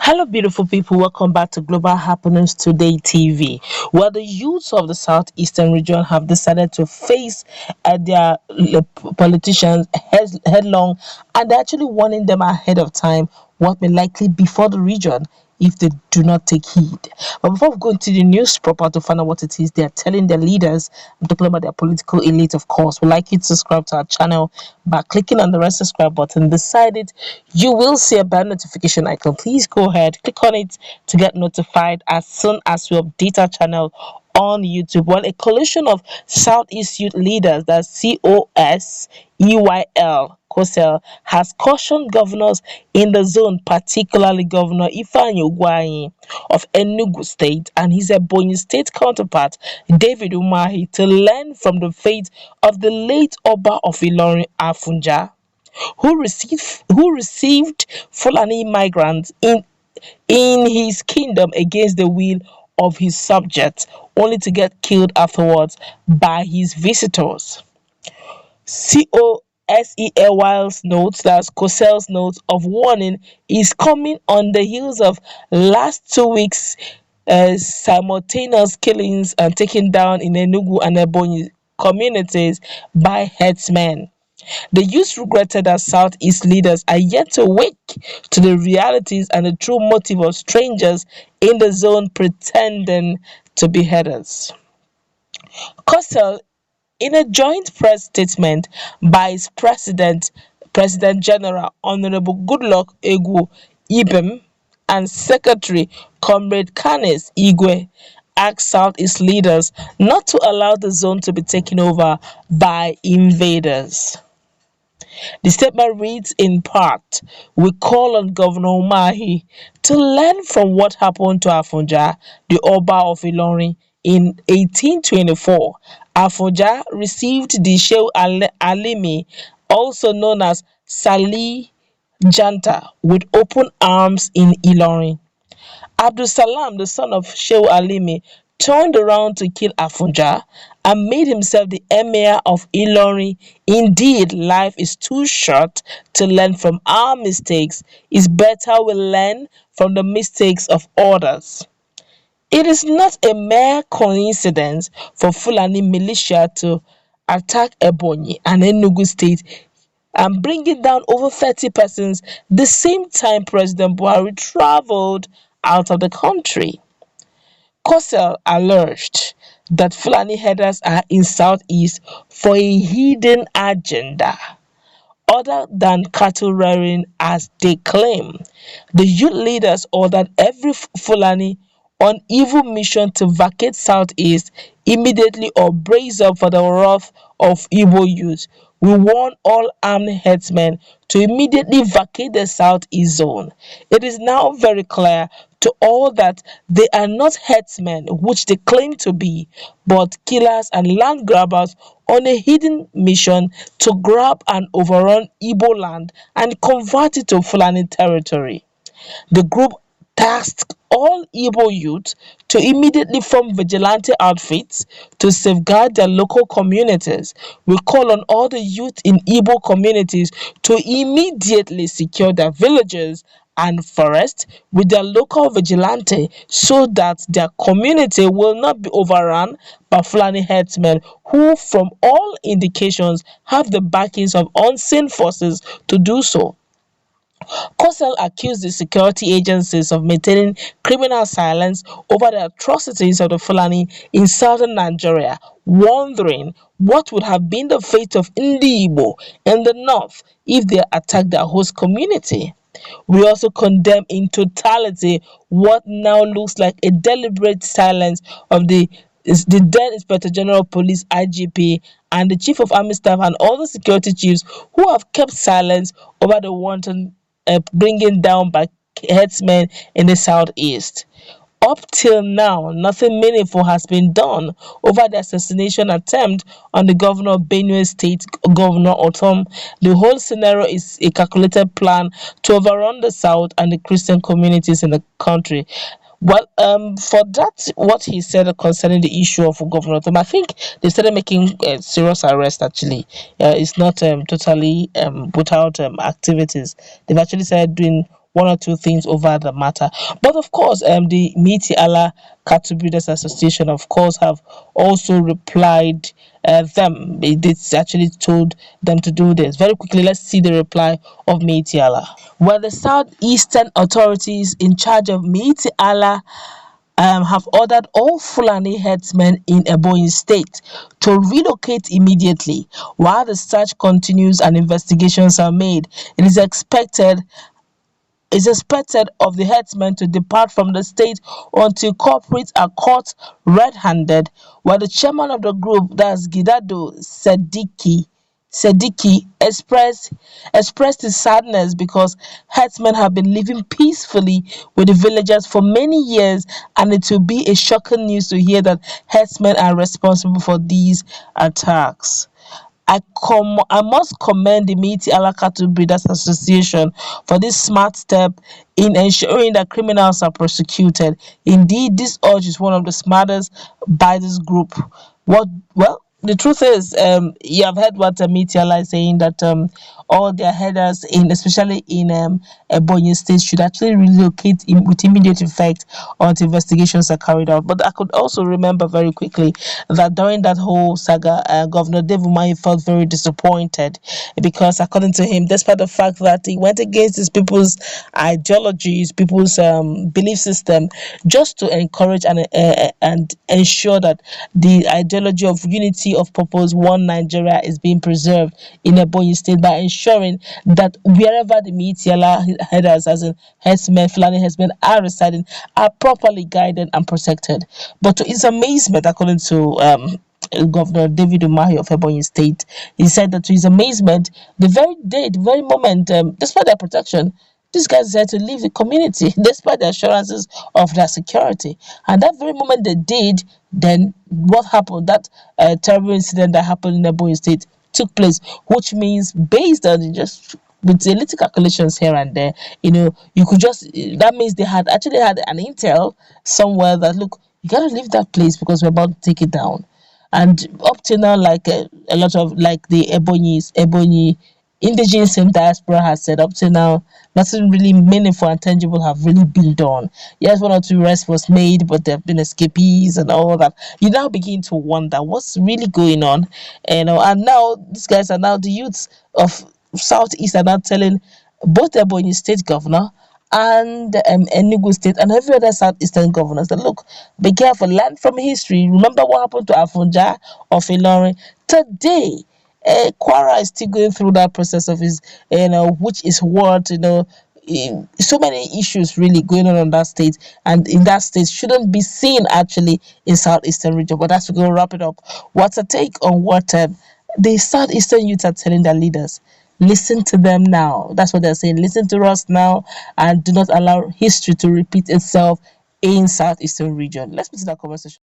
Hello, beautiful people. Welcome back to Global Happenings Today TV, where the youths of the southeastern region have decided to face their politicians headlong, and they're actually warning them ahead of time what may likely befall the region if they do not take heed. But before we go into the news proper to find out what it is they are telling their leaders, I'm talking about their political elite, of course. We'd like you to subscribe to our channel by clicking on the red subscribe button. Beside it, you will see a bell notification icon. Please go ahead, click on it to get notified as soon as we update our channel on YouTube. Well, a coalition of Southeast youth leaders, that's COYSEL, has cautioned governors in the zone, particularly Governor Ifeanyi Ugwuanyi of Enugu State and his Ebonyi State counterpart, David Umahi, to learn from the fate of the late Oba of Ilorin, Afonja, who received Fulani migrants in his kingdom against the will of his subjects, only to get killed afterwards by his visitors. COSEL's notes, that's COSEL's notes of warning, is coming on the heels of last 2 weeks simultaneous killings and taking down in Enugu and Ebonyi communities by herdsmen. The youth regretted that Southeast leaders are yet to wake to the realities and the true motive of strangers in the zone pretending to be headers. COSEL, in a joint press statement by its President General Honorable Goodluck Egwu Ibem and Secretary Comrade Canis Igwe, asked Southeast leaders not to allow the zone to be taken over by invaders. The statement reads in part, "We call on Governor Umahi to learn from what happened to Afonja, the Oba of Ilorin, in 1824. Afonja received the Shehu Alimi, also known as Sali Janta, with open arms in Ilorin. Abdul Salam, the son of Shehu Alimi, turned around to kill Afonja and made himself the emir of Ilorin. Indeed, life is too short to learn from our mistakes. It's better we learn from the mistakes of others. It is not a mere coincidence for Fulani militia to attack Ebonyi and Enugu State and bringing down over 30 persons the same time President Buhari traveled out of the country." COSEL alleged that Fulani headers are in Southeast for a hidden agenda other than cattle rearing as they claim. The youth leaders ordered every Fulani on evil mission to vacate Southeast immediately or brace up for the wrath of Igbo youth. We warn all armed herdsmen to immediately vacate the Southeast zone. It is now very clear to all that they are not herdsmen, which they claim to be, but killers and land grabbers on a hidden mission to grab and overrun Igbo land and convert it to Fulani territory. The group tasked all Igbo youth to immediately form vigilante outfits to safeguard their local communities. We call on all the youth in Igbo communities to immediately secure their villages and forests with their local vigilante so that their community will not be overrun by Fulani herdsmen who, from all indications, have the backings of unseen forces to do so. COSEL accused the security agencies of maintaining criminal silence over the atrocities of the Fulani in southern Nigeria, wondering what would have been the fate of Ndi Igbo in the north if they attacked their host community. We also condemn in totality what now looks like a deliberate silence of the then Inspector General of Police (IGP) and the Chief of Army Staff and other security chiefs who have kept silence over the wanton bringing down by herdsmen in the southeast. Up till now, nothing meaningful has been done over the assassination attempt on the governor of Benue State, Governor Otom. The whole scenario is a calculated plan to overrun the south and the Christian communities in the country. Well, for that, what he said concerning the issue of Governor Tom, I think they started making serious arrest. Actually, it's not totally without activities. They've actually started doing one or two things over the matter. But of course, the Miyetti Allah Cattle Breeders Association, of course, have also replied them. It's actually told them to do this. Very quickly, let's see the reply of Miyetti Allah. Well, the southeastern authorities in charge of Miyetti Allah have ordered all Fulani herdsmen in Ebonyi State to relocate immediately. While the search continues and investigations are made, it is expected of the herdsmen to depart from the state until culprits are caught red-handed, while the chairman of the group, that's Gidado Sediki, expressed his sadness because herdsmen have been living peacefully with the villagers for many years, and it will be a shocking news to hear that herdsmen are responsible for these attacks. I must commend the Miyetti Allah Cattle Breeders Association for this smart step in ensuring that criminals are prosecuted. Indeed, this urge is one of the smartest by this group. What well, the truth is, you have heard what Miyetti Allah is saying, that all their headers in, especially in Ebonyi State, should actually relocate with immediate effect until investigations are carried out. But I could also remember very quickly that during that whole saga, Governor Dave Umahi felt very disappointed because, according to him, despite the fact that he went against his people's ideologies, people's belief system, just to encourage and ensure that the ideology of unity of purpose, one Nigeria, is being preserved in Ebonyi State by ensuring that wherever the Miyetti Allah headers, as in herdsmen, Fulani herdsmen, are residing, are properly guided and protected. But to his amazement, according to Governor David Umahi of Ebonyi State, he said that to his amazement, the very day, the very moment, despite their protection, these guys decided to leave the community despite the assurances of their security. And that very moment they did, then what happened? That terrible incident that happened in Ebonyi State took place, which means, based on just with a little calculations here and there, you could just, that means they had actually had an intel somewhere that, look, you gotta leave that place because we're about to take it down. And up till now, like a lot of, like, the Ebonyi indigenous diaspora has said, up till now, nothing really meaningful and tangible have really been done. Yes, one or two arrests was made, but there have been escapees and all that. You now begin to wonder what's really going on, and now these guys are now the youths of Southeast are now telling both the Ebonyi State governor and Enugu State and every other Southeastern governors that, look, be careful, learn from history. Remember what happened to Afonja of Ilorin. Today, Kwara is still going through that process of his, which is what, so many issues really going on in that state, and in that state shouldn't be seen actually in Southeastern region. But as we go wrap it up, what's a take on what the Southeastern youth are telling their leaders? Listen to them now. That's what they're saying. Listen to us now, and do not allow history to repeat itself in Southeastern region. Let's put in that conversation.